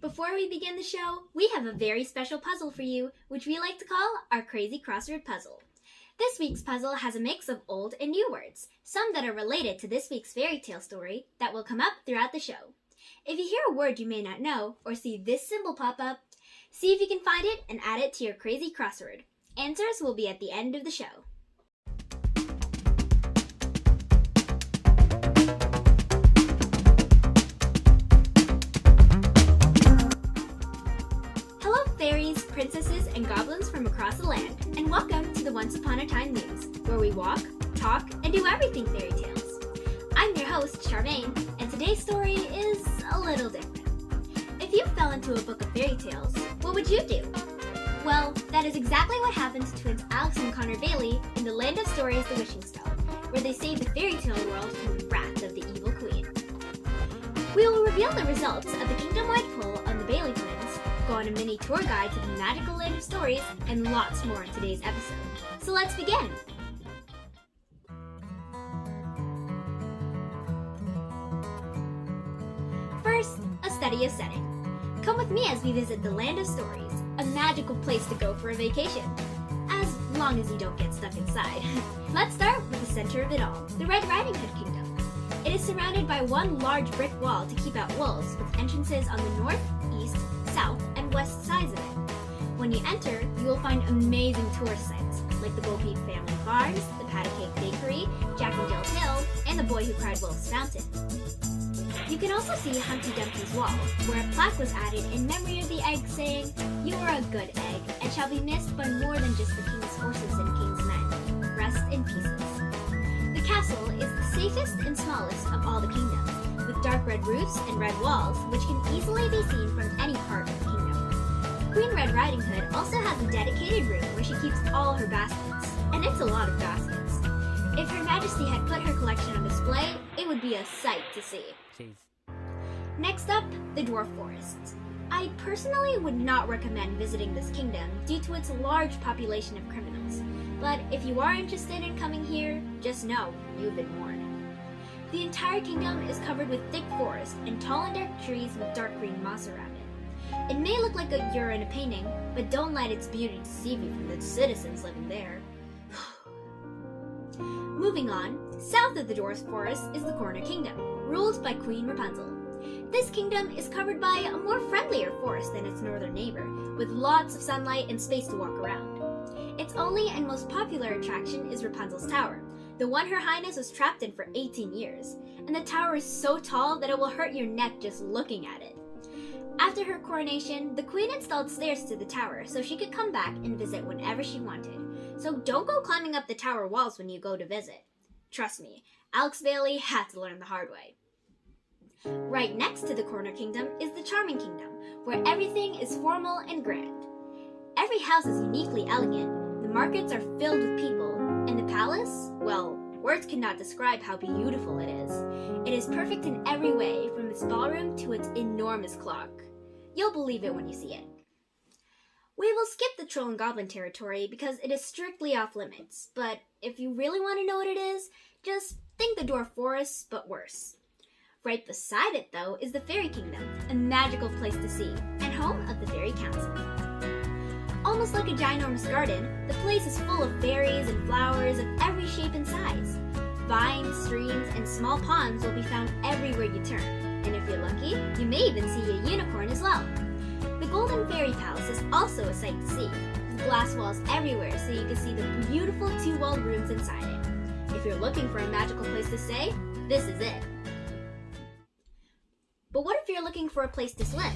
Before we begin the show, we have a very special puzzle for you, which we like to call our Crazy Crossword Puzzle. This week's puzzle has a mix of old and new words, some that are related to this week's fairy tale story that will come up throughout the show. If you hear a word you may not know or see this symbol pop up, see if you can find it and add it to your crazy crossword. Answers will be at the end of the show. Hello fairies, princesses, and goblins from across the land, and welcome to the Once Upon a Time News, where we walk, talk, and do everything fairy tales. I'm your host, Charmaine, and today's story is a little different. If you fell into a book of fairy tales, what would you do? Well, that is exactly what happened to twins Alex and Connor Bailey in the Land of Stories, The Wishing Stone, where they saved the fairy tale world from the wrath of the evil queen. We will reveal the results of the kingdom-wide poll on the Bailey twins, go on a mini tour guide to the magical Land of Stories, and lots more in today's episode. So let's begin! First, a study of setting. Come with me as we visit the Land of Stories, a magical place to go for a vacation, as long as you don't get stuck inside. Let's start with the center of it all, the Red Riding Hood Kingdom. It is surrounded by one large brick wall to keep out wolves, with entrances on the north, east, south, and west sides of it. When you enter, you will find amazing tourist sites, like the Bo Peep Family Farms, the Patty Cake Bakery, Jack and Jill's Hill, and the Boy Who Cried Wolf's Fountain. You can also see Humpty Dumpty's wall, where a plaque was added in memory of the egg saying, "You are a good egg, and shall be missed by more than just the king's horses and king's men. Rest in pieces." The castle is the safest and smallest of all the kingdoms, with dark red roofs and red walls, which can easily be seen from any part of the kingdom. Queen Red Riding Hood also has a dedicated room where she keeps all her baskets, and it's a lot of baskets. If Her Majesty had put her collection on display, it would be a sight to see. Jeez. Next up, the Dwarf Forests. I personally would not recommend visiting this kingdom due to its large population of criminals, but if you are interested in coming here, just know you've been warned. The entire kingdom is covered with thick forest and tall and dark trees with dark green moss around it. It may look like you're in a painting, but don't let its beauty deceive you from the citizens living there. Moving on, south of the Dwarf Forest is the Corner Kingdom, ruled by Queen Rapunzel. This kingdom is covered by a more friendlier forest than its northern neighbor, with lots of sunlight and space to walk around. Its only and most popular attraction is Rapunzel's Tower, the one Her Highness was trapped in for 18 years, and the tower is so tall that it will hurt your neck just looking at it. After her coronation, the queen installed stairs to the tower so she could come back and visit whenever she wanted. So don't go climbing up the tower walls when you go to visit. Trust me, Alex Bailey had to learn the hard way. Right next to the Corner Kingdom is the Charming Kingdom, where everything is formal and grand. Every house is uniquely elegant, the markets are filled with people, and the palace, well, words cannot describe how beautiful it is. It is perfect in every way, from its ballroom to its enormous clock. You'll believe it when you see it. We will skip the Troll and Goblin territory because it is strictly off limits, but if you really want to know what it is, just think the Dwarf Forest, but worse. Right beside it, though, is the Fairy Kingdom, a magical place to see, and home of the Fairy Council. Almost like a ginormous garden, the place is full of fairies and flowers of every shape and size. Vines, streams, and small ponds will be found everywhere you turn, and if you're lucky, you may even see a unicorn as well. The Golden Fairy Palace is also a sight to see, with glass walls everywhere so you can see the beautiful two-walled rooms inside it. If you're looking for a magical place to stay, this is it. But what if you're looking for a place to swim?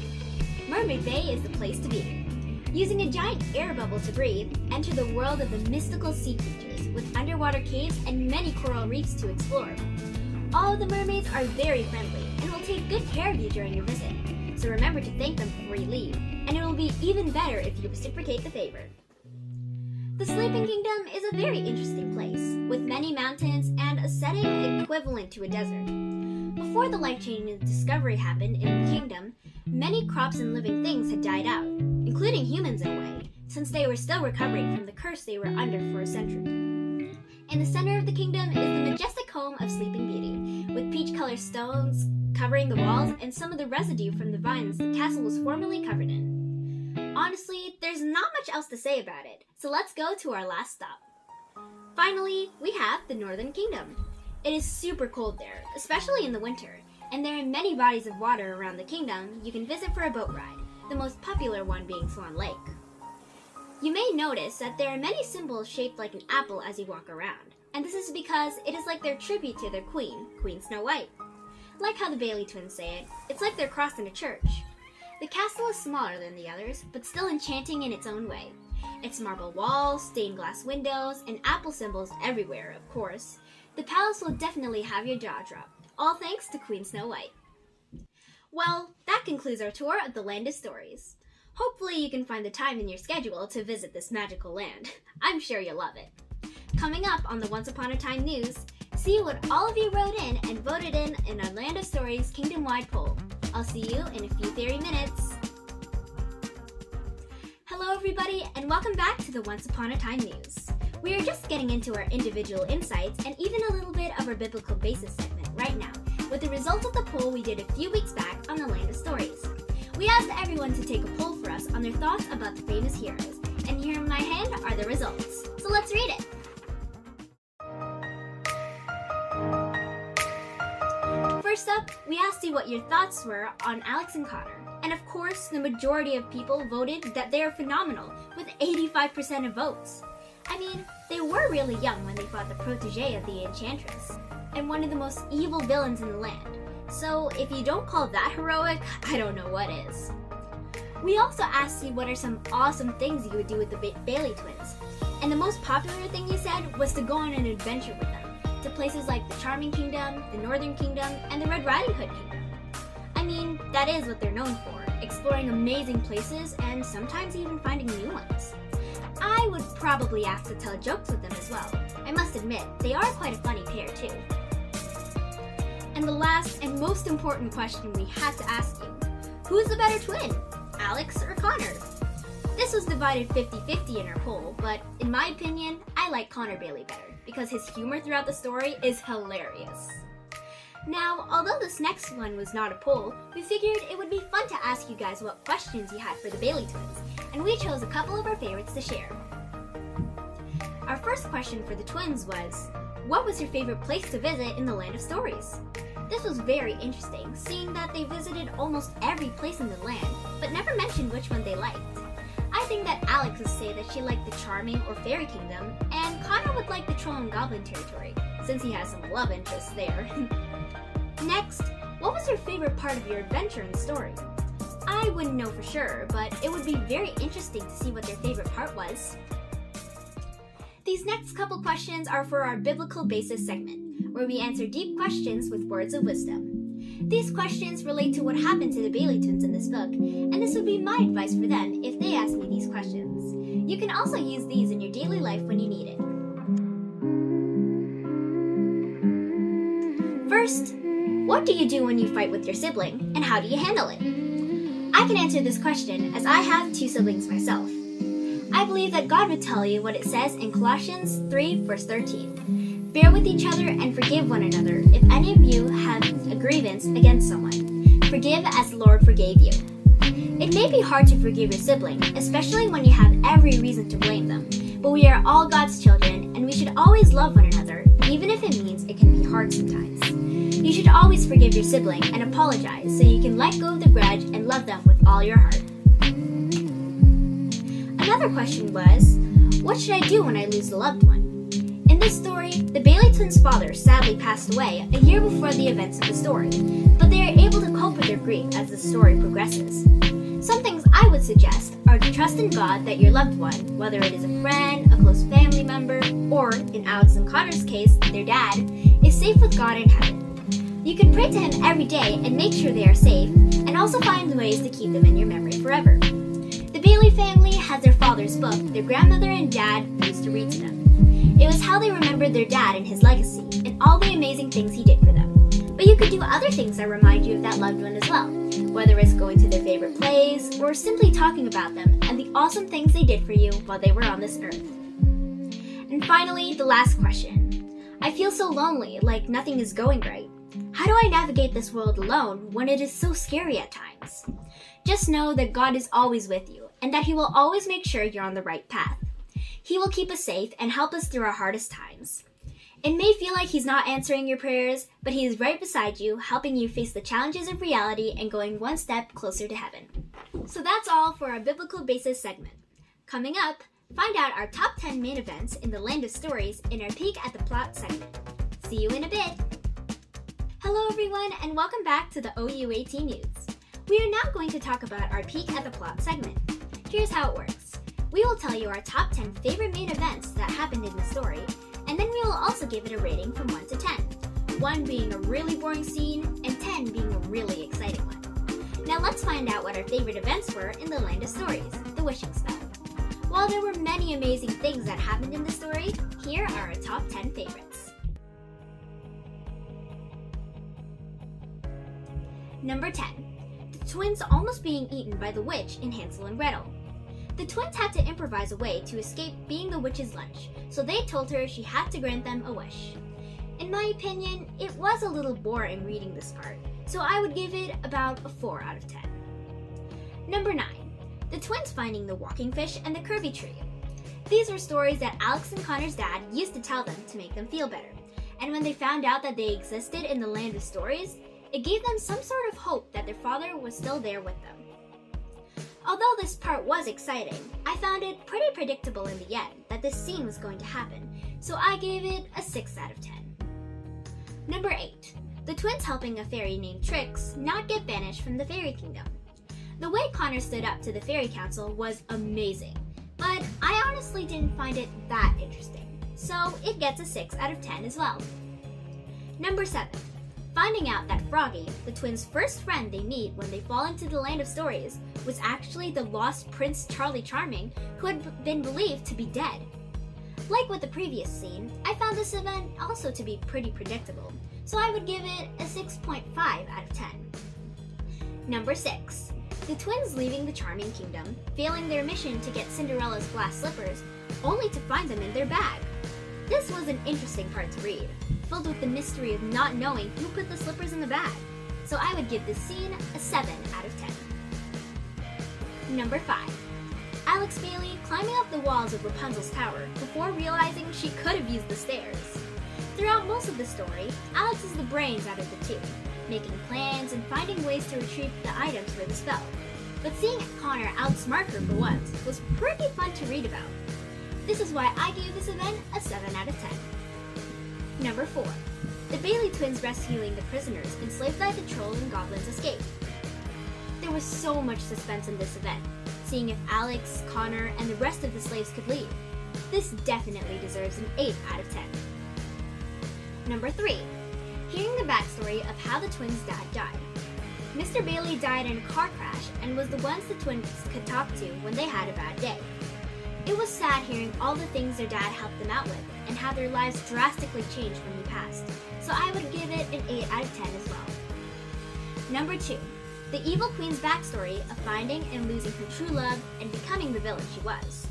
Mermaid Bay is the place to be. Using a giant air bubble to breathe, enter the world of the mystical sea creatures, with underwater caves and many coral reefs to explore. All of the mermaids are very friendly and will take good care of you during your visit, so remember to thank them before you leave, and it will be even better if you reciprocate the favor. The Sleeping Kingdom is a very interesting place, with many mountains and a setting equivalent to a desert. Before the life-changing discovery happened in the kingdom, many crops and living things had died out, including humans in a way, since they were still recovering from the curse they were under for a century. In the center of the kingdom is the majestic home of Sleeping Beauty, with peach-colored stones, covering the walls and some of the residue from the vines the castle was formerly covered in. Honestly, there's not much else to say about it, so let's go to our last stop. Finally, we have the Northern Kingdom. It is super cold there, especially in the winter, and there are many bodies of water around the kingdom you can visit for a boat ride, the most popular one being Swan Lake. You may notice that there are many symbols shaped like an apple as you walk around, and this is because it is like their tribute to their queen, Queen Snow White. Like how the Bailey twins say it, it's like they're crossing a church. The castle is smaller than the others, but still enchanting in its own way. Its marble walls, stained glass windows, and apple symbols everywhere, of course. The palace will definitely have your jaw drop, all thanks to Queen Snow White. Well, that concludes our tour of the Land of Stories. Hopefully you can find the time in your schedule to visit this magical land. I'm sure you'll love it. Coming up on the Once Upon a Time news, see what all of you wrote in and voted in our Land of Stories kingdom-wide poll. I'll see you in a few theory minutes. Hello everybody, and welcome back to the Once Upon a Time news. We are just getting into our individual insights and even a little bit of our biblical basis segment right now, with the results of the poll we did a few weeks back on the Land of Stories. We asked everyone to take a poll for us on their thoughts about the famous heroes, and here in my hand are the results. So let's read it. First up, we asked you what your thoughts were on Alex and Connor. And of course, the majority of people voted that they are phenomenal, with 85% of votes. I mean, they were really young when they fought the protege of the Enchantress, and one of the most evil villains in the land. So if you don't call that heroic, I don't know what is. We also asked you what are some awesome things you would do with the Bailey twins. And the most popular thing you said was to go on an adventure with them, to places like the Charming Kingdom, the Northern Kingdom, and the Red Riding Hood Kingdom. I mean, that is what they're known for, exploring amazing places and sometimes even finding new ones. I would probably ask to tell jokes with them as well. I must admit, they are quite a funny pair too. And the last and most important question we had to ask you, who's the better twin, Alex or Connor? This was divided 50-50 in our poll, but in my opinion, I like Connor Bailey better because his humor throughout the story is hilarious. Now, although this next one was not a poll, we figured it would be fun to ask you guys what questions you had for the Bailey twins, and we chose a couple of our favorites to share. Our first question for the twins was, what was your favorite place to visit in the Land of Stories? This was very interesting, seeing that they visited almost every place in the land, but never mentioned which one they liked. I think that Alex would say that she liked the Charming or Fairy Kingdom, and Connor would like the Troll and Goblin territory, since he has some love interests there. Next, what was your favorite part of your adventure in the story? I wouldn't know for sure, but it would be very interesting to see what their favorite part was. These next couple questions are for our Biblical Basis segment, where we answer deep questions with words of wisdom. These questions relate to what happened to the Bailey twins in this book, and this would be my advice for them if they ask me these questions. You can also use these in your daily life when you need it. First, what do you do when you fight with your sibling, and how do you handle it? I can answer this question as I have two siblings myself. I believe that God would tell you what it says in Colossians 3 verse 13. Bear with each other and forgive one another if any of you have a grievance against someone. Forgive as the Lord forgave you. It may be hard to forgive your sibling, especially when you have every reason to blame them, but we are all God's children and we should always love one another, even if it means it can be hard sometimes. You should always forgive your sibling and apologize so you can let go of the grudge and love them with all your heart. Another question was, what should I do when I lose a loved one? In this story, the Bailey twins' father sadly passed away a year before the events of the story, but they are able to cope with their grief as the story progresses. Some things I would suggest are to trust in God that your loved one, whether it is a friend, a close family member, or, in Alex and Connor's case, their dad, is safe with God in heaven. You can pray to him every day and make sure they are safe, and also find ways to keep them in your memory forever. The Bailey family has their father's book their grandmother and dad used to read to them. It was how they remembered their dad and his legacy, and all the amazing things he did for them. But you could do other things that remind you of that loved one as well, whether it's going to their favorite place, or simply talking about them and the awesome things they did for you while they were on this earth. And finally, the last question. I feel so lonely, like nothing is going right. How do I navigate this world alone when it is so scary at times? Just know that God is always with you and that He will always make sure you're on the right path. He will keep us safe and help us through our hardest times. It may feel like He's not answering your prayers, but He is right beside you, helping you face the challenges of reality and going one step closer to heaven. So that's all for our Biblical Basis segment. Coming up, find out our top 10 main events in the Land of Stories in our Peek at the Plot segment. See you in a bit! Hello everyone, and welcome back to the OUAT News. We are now going to talk about our Peek at the Plot segment. Here's how it works. We will tell you our top 10 favorite main events that happened in the story, and then we will also give it a rating from 1 to 10. 1 being a really boring scene, and 10 being a really exciting one. Now let's find out what our favorite events were in the Land of Stories, the Wishing Spell. While there were many amazing things that happened in the story, here are our top 10 favorites. Number 10. The twins almost being eaten by the witch in Hansel and Gretel. The twins had to improvise a way to escape being the witch's lunch, so they told her she had to grant them a wish. In my opinion, it was a little boring reading this part, so I would give it about a 4 out of 10. Number 9. The twins finding the walking fish and the curvy tree. These were stories that Alex and Connor's dad used to tell them to make them feel better, and when they found out that they existed in the Land of Stories, it gave them some sort of hope that their father was still there with them. Although this part was exciting, I found it pretty predictable in the end that this scene was going to happen, so I gave it a 6 out of 10. Number 8. The twins helping a fairy named Trix not get banished from the fairy kingdom. The way Connor stood up to the fairy council was amazing, but I honestly didn't find it that interesting, so it gets a 6 out of 10 as well. Number 7. Finding out that Froggy, the twins' first friend they meet when they fall into the Land of Stories, was actually the lost Prince Charlie Charming, who had been believed to be dead. Like with the previous scene, I found this event also to be pretty predictable, so I would give it a 6.5 out of 10. Number 6. The twins leaving the Charming Kingdom, failing their mission to get Cinderella's glass slippers, only to find them in their bag. This was an interesting part to read, filled with the mystery of not knowing who put the slippers in the bag, so I would give this scene a 7 out of 10. Number 5. Alex Bailey climbing up the walls of Rapunzel's tower before realizing she could have used the stairs. Throughout most of the story, Alex is the brains out of the two, making plans and finding ways to retrieve the items for the spell. But seeing Connor outsmart her for once was pretty fun to read about. This is why I gave this event a 7 out of 10. Number 4. The Bailey twins rescuing the prisoners enslaved by the trolls and goblins escape. There was so much suspense in this event, seeing if Alex, Connor, and the rest of the slaves could leave. This definitely deserves an 8 out of 10. Number 3. Hearing the backstory of how the twins' dad died. Mr. Bailey died in a car crash and was the ones the twins could talk to when they had a bad day. It was sad hearing all the things their dad helped them out with and how their lives drastically changed when he passed, so I would give it an 8 out of 10 as well. Number 2. The evil queen's backstory of finding and losing her true love and becoming the villain she was.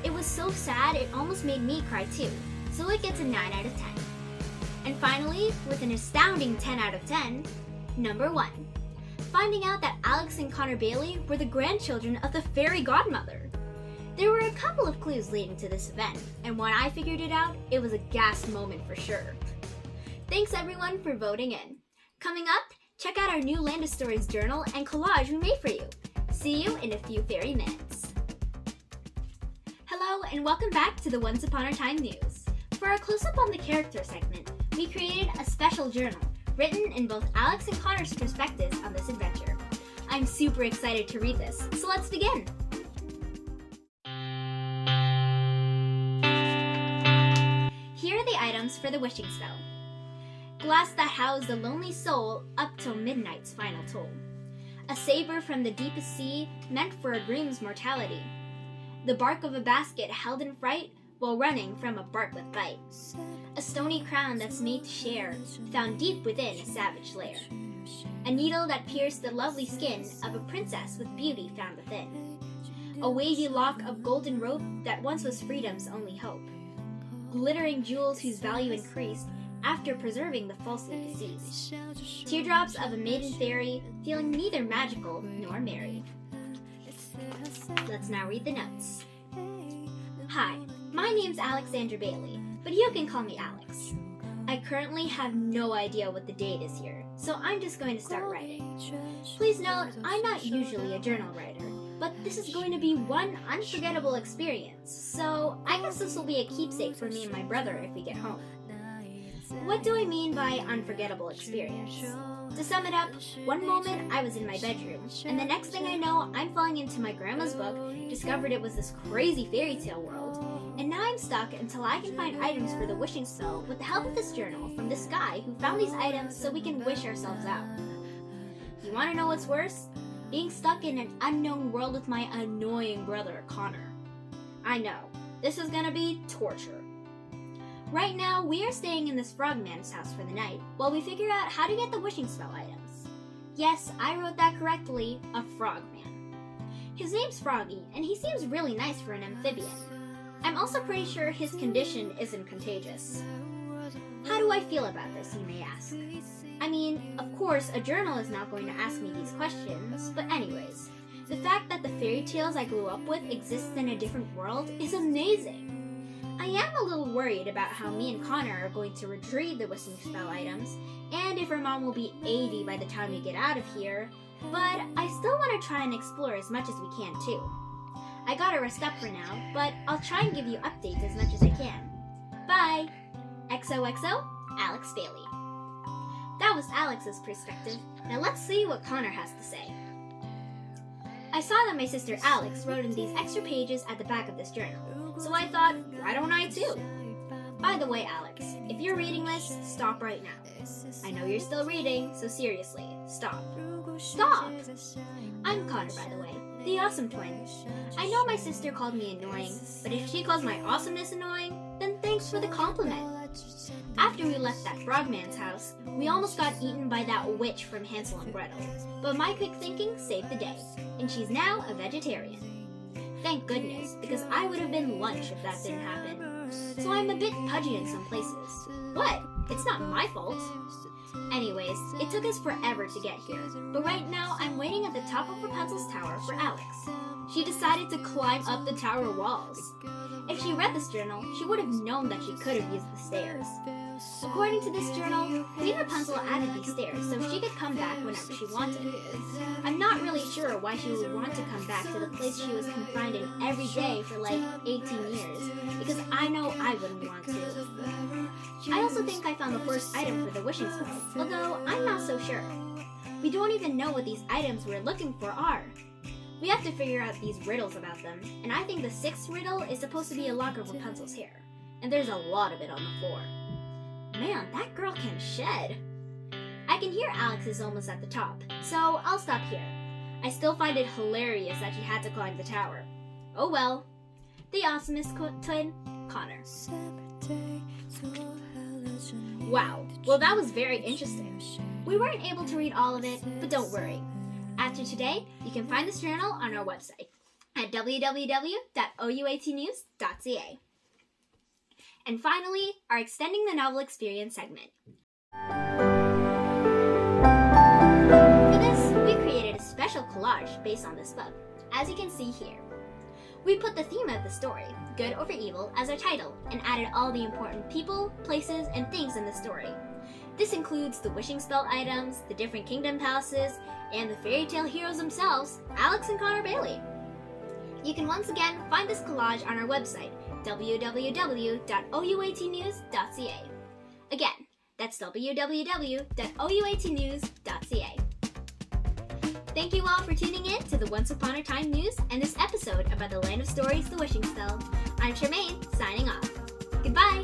It was so sad it almost made me cry too, so it gets a 9 out of 10. And finally, with an astounding 10 out of 10, number 1. Finding out that Alex and Connor Bailey were the grandchildren of the fairy godmother. There were a couple of clues leading to this event, and when I figured it out, it was a gasp moment for sure. Thanks everyone for voting in. Coming up, check out our new Land of Stories journal and collage we made for you. See you in a few fairy minutes. Hello and welcome back to the Once Upon a Time news. For our close-up on the character segment, we created a special journal written in both Alex and Connor's perspectives on this adventure. I'm super excited to read this, so let's begin. Here are the items for the wishing spell. Glass that housed the lonely soul up till midnight's final toll. A saber from the deepest sea meant for a groom's mortality. The bark of a basket held in fright while running from a bark with bite. A stony crown that's made to share, found deep within a savage lair. A needle that pierced the lovely skin of a princess with beauty found within. A wavy lock of golden rope that once was freedom's only hope. Glittering jewels whose value increased after preserving the falsely deceased. Teardrops of a maiden fairy, feeling neither magical nor merry. Let's now read the notes. Hi, my name's Alexandra Bailey, but you can call me Alex. I currently have no idea what the date is here, so I'm just going to start writing. Please note, I'm not usually a journal writer, but this is going to be one unforgettable experience, so I guess this will be a keepsake for me and my brother if we get home. What do I mean by unforgettable experience? To sum it up, one moment I was in my bedroom, and the next thing I know, I'm falling into my grandma's book, discovered it was this crazy fairy tale world, and now I'm stuck until I can find items for the wishing spell with the help of this journal from this guy who found these items so we can wish ourselves out. You want to know what's worse? Being stuck in an unknown world with my annoying brother, Connor. I know, this is gonna be torture. Right now, we are staying in this frogman's house for the night, while we figure out how to get the wishing spell items. Yes, I wrote that correctly, a frogman. His name's Froggy, and he seems really nice for an amphibian. I'm also pretty sure his condition isn't contagious. How do I feel about this, you may ask? I mean, of course, a journal is not going to ask me these questions, but anyways, the fact that the fairy tales I grew up with exist in a different world is amazing. I am a little worried about how me and Connor are going to retrieve the wishing spell items, and if our mom will be 80 by the time we get out of here, but I still want to try and explore as much as we can too. I gotta rest up for now, but I'll try and give you updates as much as I can. Bye! XOXO, Alex Bailey. That was Alex's perspective. Now let's see what Connor has to say. I saw that my sister Alex wrote in these extra pages at the back of this journal, so I thought, why don't I too? By the way, Alex, if you're reading this, stop right now. I know you're still reading, so seriously, stop. Stop! I'm Connor, by the way, the awesome twin. I know my sister called me annoying, but if she calls my awesomeness annoying, then thanks for the compliment. After we left that frogman's house, we almost got eaten by that witch from Hansel and Gretel, but my quick thinking saved the day, and she's now a vegetarian. Thank goodness, because I would have been lunch if that didn't happen. So I'm a bit pudgy in some places. But it's not my fault. Anyways, it took us forever to get here, but right now I'm waiting at the top of Rapunzel's tower for Alex. She decided to climb up the tower walls. If she read this journal, she would have known that she could have used the stairs. According to this journal, Queen Rapunzel added these stairs so she could come back whenever she wanted. I'm not really sure why she would want to come back to the place she was confined in every day for like 18 years, because I know I wouldn't want to. I also think I found the first item for the wishing spell, although I'm not so sure. We don't even know what these items we're looking for are. We have to figure out these riddles about them, and I think the 6th riddle is supposed to be a lock of Rapunzel's hair, and there's a lot of it on the floor. Man, that girl can shed. I can hear Alex is almost at the top, so I'll stop here. I still find it hilarious that she had to climb the tower. Oh well. The awesomest twin, Connor. Wow, well that was very interesting. We weren't able to read all of it, but don't worry. After today, you can find this journal on our website at www.ouatnews.ca. And finally, our Extending the Novel Experience segment. For this, we created a special collage based on this book, as you can see here. We put the theme of the story, good over evil, as our title, and added all the important people, places, and things in the story. This includes the wishing spell items, the different kingdom palaces, and the fairy tale heroes themselves, Alex and Connor Bailey. You can once again find this collage on our website, www.ouatnews.ca. Again, that's www.ouatnews.ca. Thank you all for tuning in to the Once Upon a Time news and this episode about the Land of Stories, The Wishing Spell. I'm Charmaine, signing off. Goodbye!